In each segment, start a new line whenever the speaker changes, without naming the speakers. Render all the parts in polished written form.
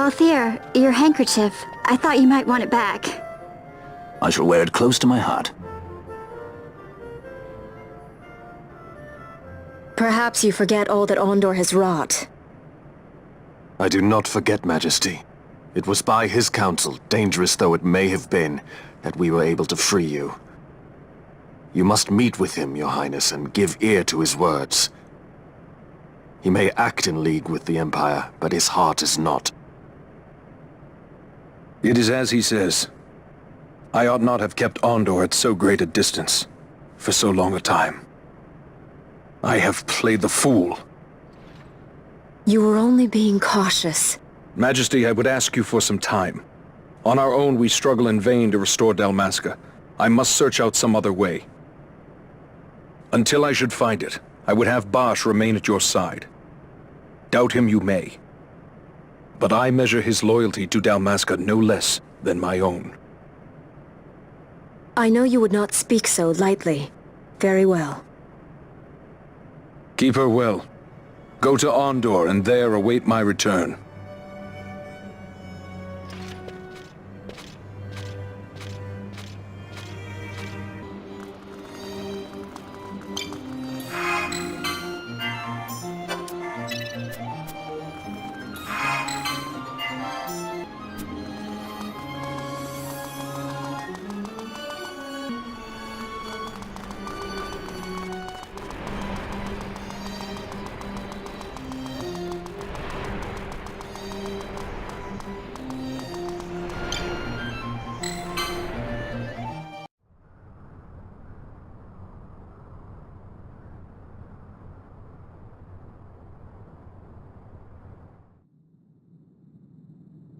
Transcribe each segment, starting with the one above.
Balthier, your handkerchief. I thought you might want it back.
I shall wear it close to my heart.
Perhaps you forget all that Ondor has wrought.
I do not forget, Majesty. It was by his counsel, dangerous though it may have been, that we were able to free you. You must meet with him, Your Highness, and give ear to his words. He may act in league with the Empire, but his heart is not.
It is as he says. I ought not have kept Ondor at so great a distance, for so long a time. I have played the fool.
You were only being cautious.
Majesty, I would ask you for some time. On our own, we struggle in vain to restore Dalmasca. I must search out some other way. Until I should find it, I would have Bosch remain at your side. Doubt him you may. But I measure his loyalty to Dalmasca no less than my own.
I know you would not speak so lightly. Very well.
Keep her well. Go to Ondor and there await my return.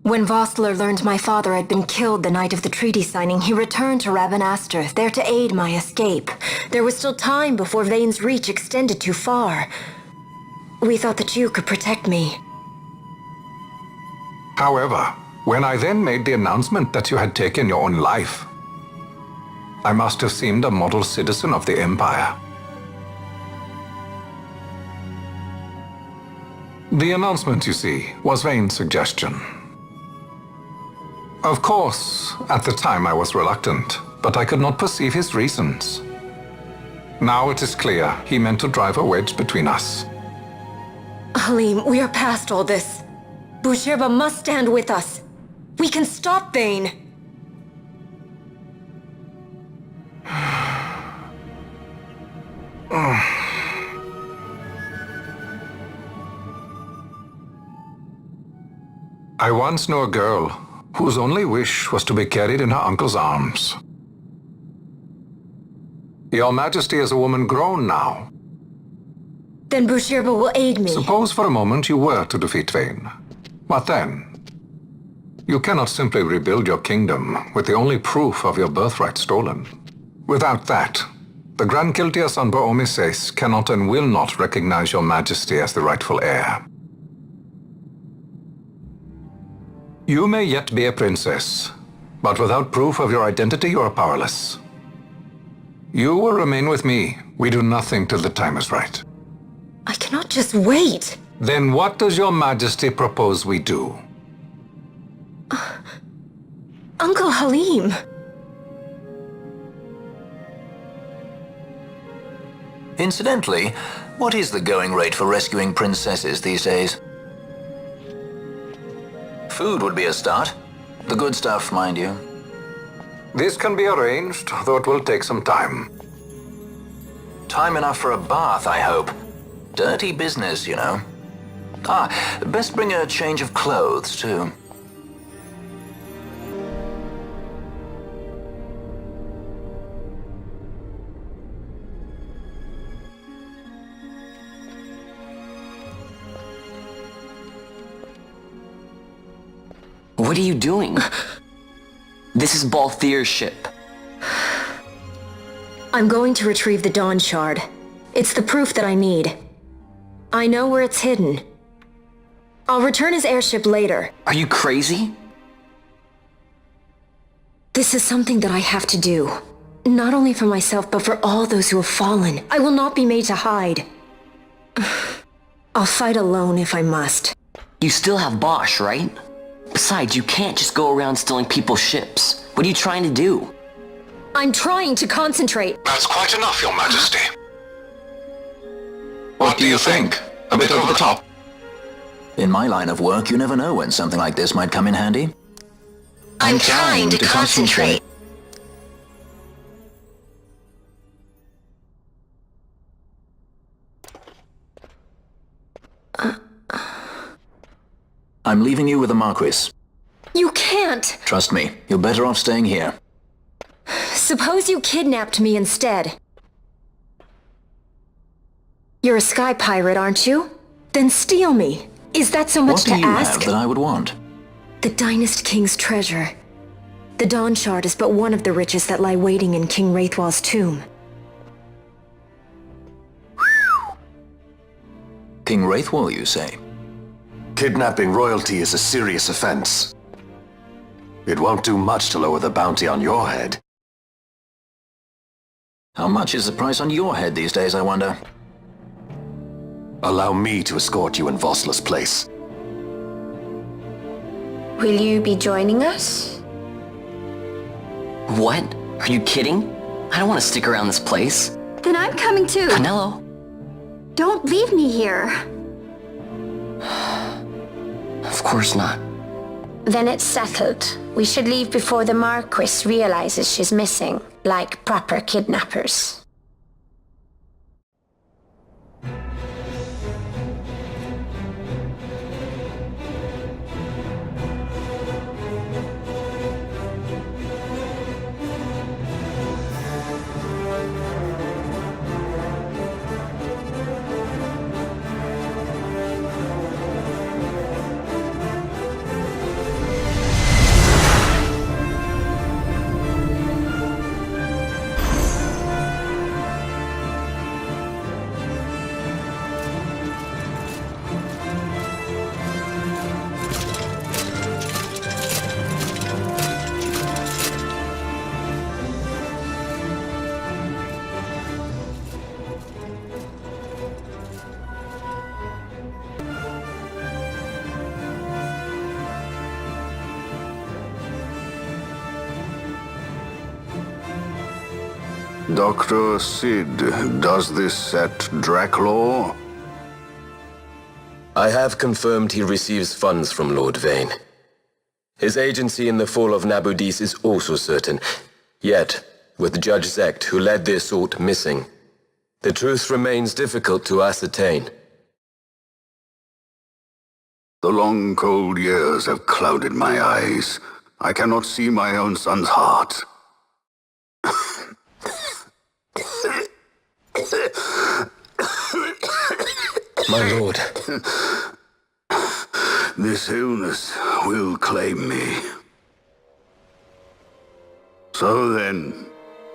When Vossler learned my father had been killed the night of the treaty signing, he returned to Ravenaster, there to aid my escape. There was still time before Vane's reach extended too far. We thought that you could protect me.
However, when I then made the announcement that you had taken your own life, I must have seemed a model citizen of the Empire. The announcement, you see, was Vane's suggestion. Of course, at the time I was reluctant, but I could not perceive his reasons. Now it is clear he meant to drive a wedge between us.
Halim, we are past all this. Bushirba must stand with us. We can stop Vane.
I once knew a girl whose only wish was to be carried in her uncle's arms. Your Majesty is a woman grown now.
Then Bushirba will aid me.
Suppose for a moment you were to defeat Vane. What then? You cannot simply rebuild your kingdom with the only proof of your birthright stolen. Without that, the Grand Kiltias on Bo-Omises cannot and will not recognize your Majesty as the rightful heir. You may yet be a princess, but without proof of your identity, you are powerless. You will remain with me. We do nothing till the time is right.
I cannot just wait.
Then what does your Majesty propose we do?
Uncle Halim.
Incidentally, what is the going rate for rescuing princesses these days? Food would be a start. The good stuff, mind you.
This can be arranged, though it will take some time.
Time enough for a bath, I hope. Dirty business, you know. Best bring a change of clothes, too.
What are you doing? This is Balthier's ship.
I'm going to retrieve the Dawn Shard. It's the proof that I need. I know where it's hidden. I'll return his airship later.
Are you crazy?
This is something that I have to do. Not only for myself, but for all those who have fallen. I will not be made to hide. I'll fight alone if I must.
You still have Bosch, right? Besides, you can't just go around stealing people's ships. What are you trying to do?
I'm trying to concentrate.
That's quite enough, Your Majesty.
What do you think?
A bit over the top.
In my line of work, you never know when something like this might come in handy.
I'm trying to concentrate.
I'm leaving you with the Marquis.
You can't.
Trust me, you're better off staying here.
Suppose you kidnapped me instead. You're a sky pirate, aren't you? Then steal me. Is that so much
What
to
do you
ask?
have that I would want?
The Dynast King's treasure. The Dawn Shard is but one of the riches that lie waiting in King Wraithwall's tomb.
King Wraithwall, you say?
Kidnapping royalty is a serious offense. It won't do much to lower the bounty on your head.
How much is the price on your head these days, I wonder?
Allow me to escort you in Vosla's place.
Will you be joining us?
What? Are you kidding? I don't want to stick around this place.
Then I'm coming too.
Canelo?
Don't leave me here.
Of course not.
Then it's settled. We should leave before the Marquis realizes she's missing, like proper kidnappers.
Dr. Sid, does this set Draclaw?
I have confirmed he receives funds from Lord Vane. His agency in the fall of Nabudis is also certain. Yet, with Judge Zect, who led the assault, missing, the truth remains difficult to ascertain.
The long, cold years have clouded my eyes. I cannot see my own son's heart.
My lord.
This illness will claim me. So then,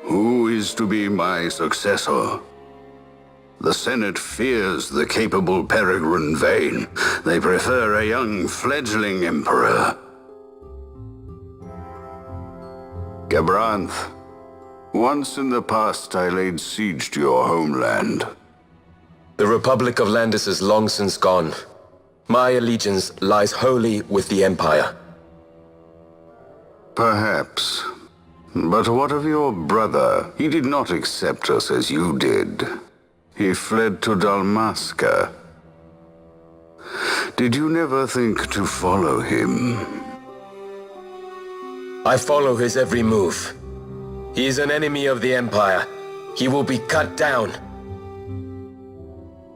who is to be my successor? The Senate fears the capable Peregrine Vane. They prefer a young fledgling emperor. Gabranth, once in the past I laid siege to your homeland.
The Republic of Landis is long since gone. My allegiance lies wholly with the Empire.
Perhaps. But what of your brother? He did not accept us as you did. He fled to Dalmasca. Did you never think to follow him?
I follow his every move. He is an enemy of the Empire. He will be cut down.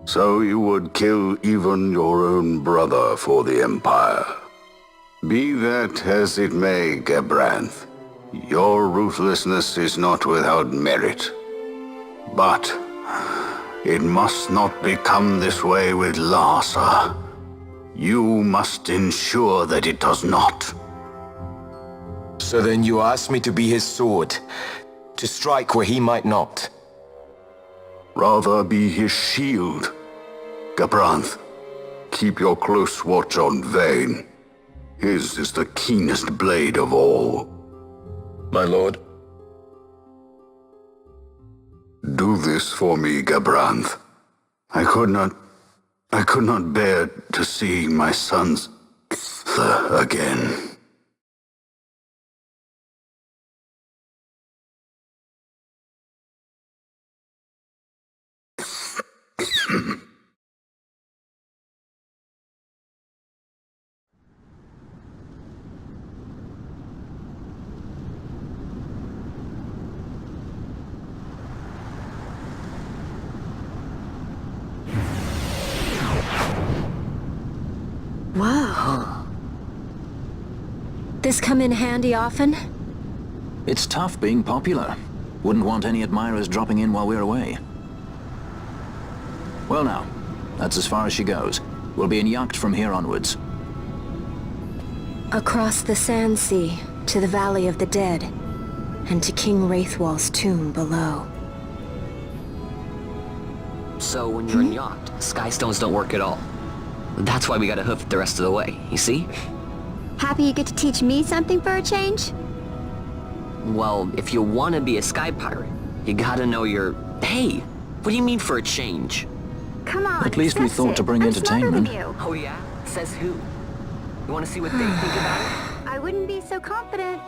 So you would kill even your own brother for the Empire. Be that as it may, Gabranth, your ruthlessness is not without merit. But it must not become this way with Larsa. You must ensure that it does not.
So then you ask me to be his sword, to strike where he might not.
Rather be his shield. Gabranth, keep your close watch on Vane. His is the keenest blade of all.
My lord.
Do this for me, Gabranth. I could not bear to see my son's again.
Whoa. This come in handy often?
It's tough being popular. Wouldn't want any admirers dropping in while we're away. Well now, that's as far as she goes. We'll be in yacht from here onwards.
Across the Sand Sea, to the Valley of the Dead, and to King Wraithwall's tomb below.
So when you're in yacht, skystones don't work at all. That's why we gotta hoof it the rest of the way, you see?
Happy you get to teach me something for a change?
Well, if you wanna be a sky pirate, you gotta know your... Hey! What do you mean for a change?
Come on,
At least we
discuss
thought
it.
to bring
I'm smarter than
entertainment.
you.
Oh yeah? Says who? You wanna see what they think about it?
I wouldn't be so confident.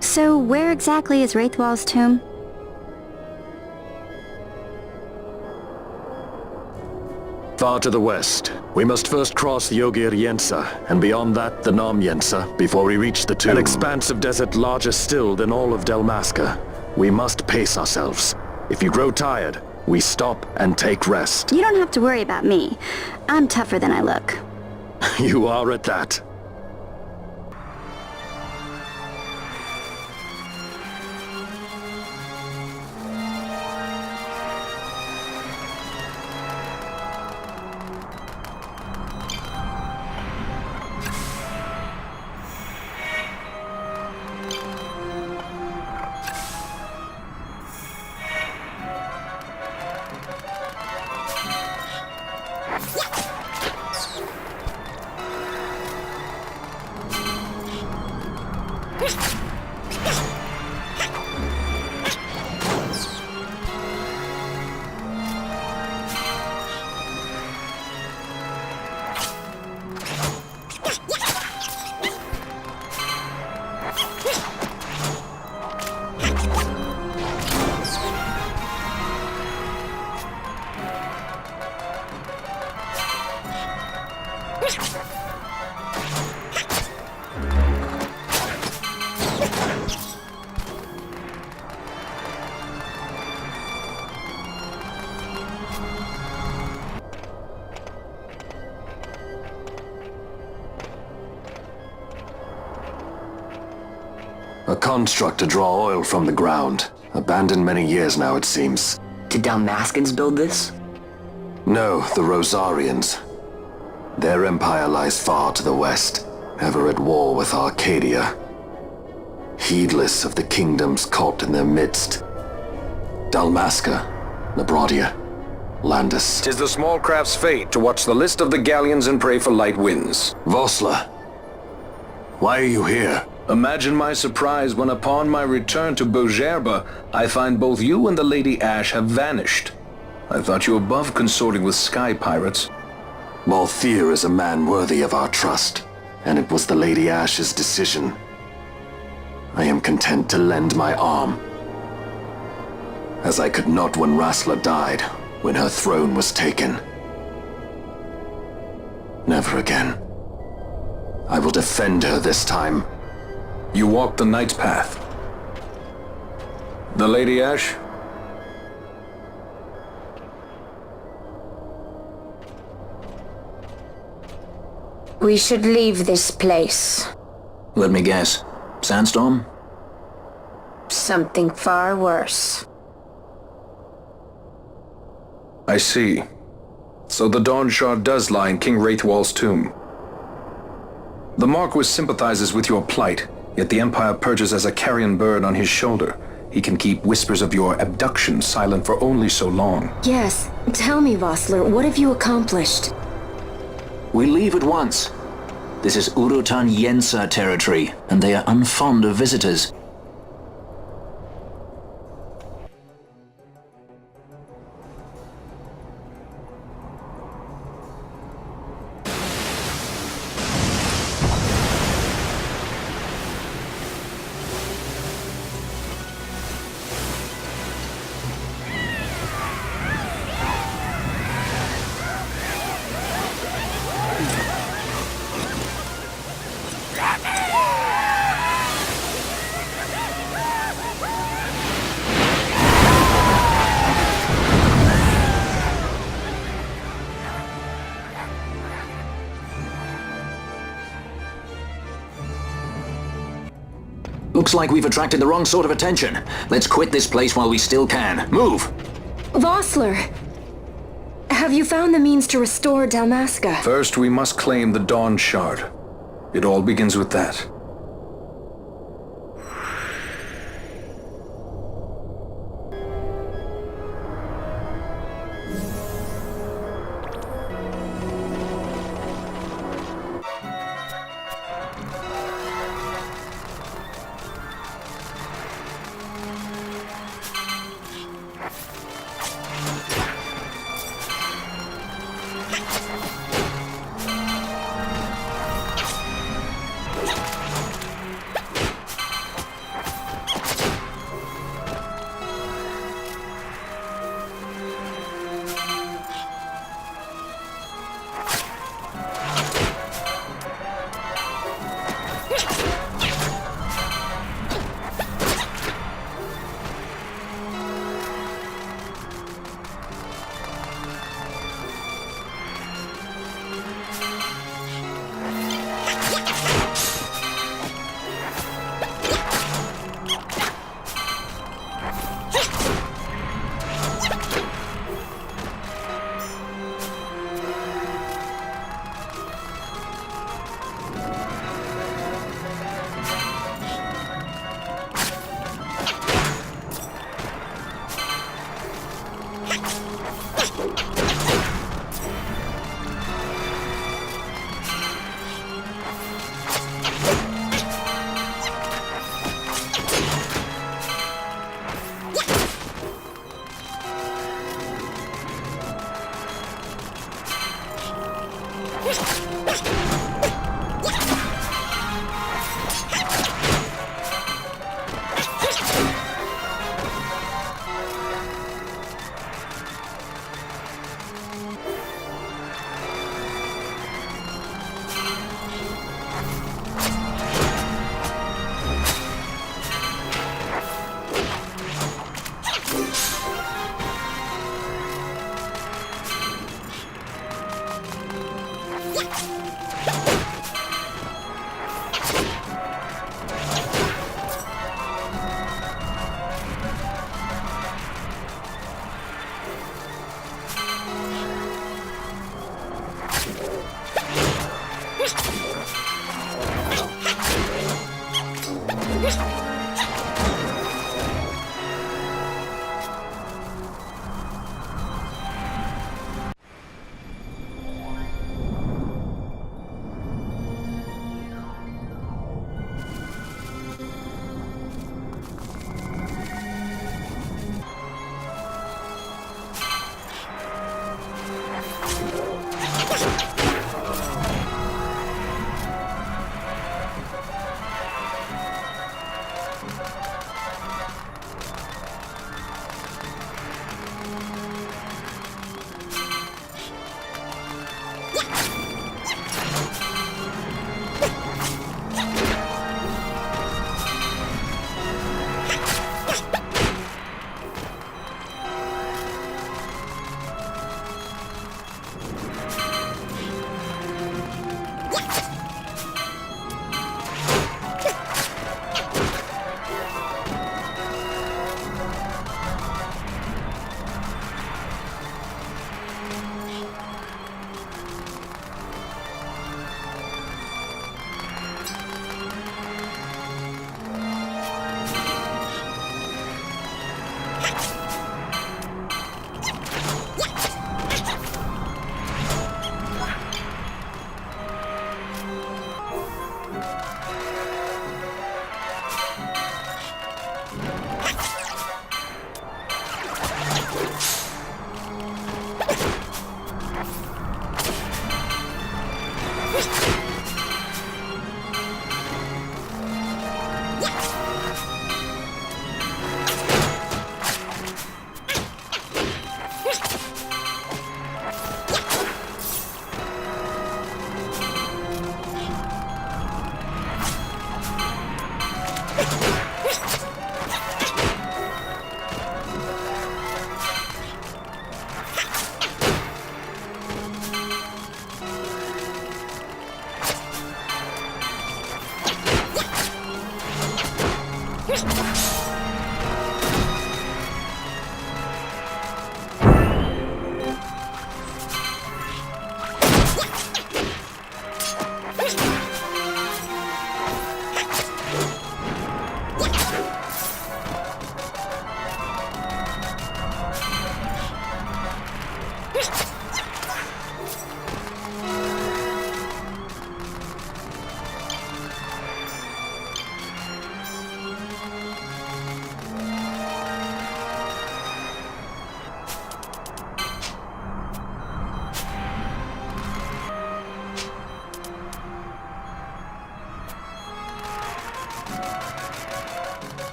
So, where exactly is Wraithwall's tomb?
Far to the west. We must first cross the Yogir Yensa, and beyond that the Nam Yensa, before we reach the tomb. An expanse of desert larger still than all of Dalmasca. We must pace ourselves. If you grow tired, we stop and take rest.
You don't have to worry about me. I'm tougher than I look.
You are at that. A construct to draw oil from the ground. Abandoned many years now, it seems.
Did Dalmascans build this?
No, the Rosarians. Their empire lies far to the west, ever at war with Arcadia. Heedless of the kingdoms caught in their midst. Dalmasca, Nabrodia, Landis.
'Tis the small craft's fate to watch the list of the galleons and pray for light winds.
Vosla, why are you here?
Imagine my surprise when upon my return to Beaugerbe, I find both you and the Lady Ash have vanished. I thought you above consorting with sky pirates.
Balthier is a man worthy of our trust, and it was the Lady Ash's decision. I am content to lend my arm, as I could not when Rassler died, when her throne was taken. Never again. I will defend her this time.
You walked the Knight's path. The Lady Ash?
We should leave this place.
Let me guess. Sandstorm?
Something far worse.
I see. So the Dawn Shard does lie in King Wraithwall's tomb. The Marquis sympathizes with your plight, yet the Empire perches as a carrion bird on his shoulder. He can keep whispers of your abduction silent for only so long.
Yes. Tell me, Vossler, what have you accomplished?
We leave at once. This is Urutan Yensa territory, and they are unfond of visitors. Looks like we've attracted the wrong sort of attention. Let's quit this place while we still can. Move!
Vossler! Have you found the means to restore Dalmasca?
First, we must claim the Dawn Shard. It all begins with that.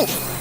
me.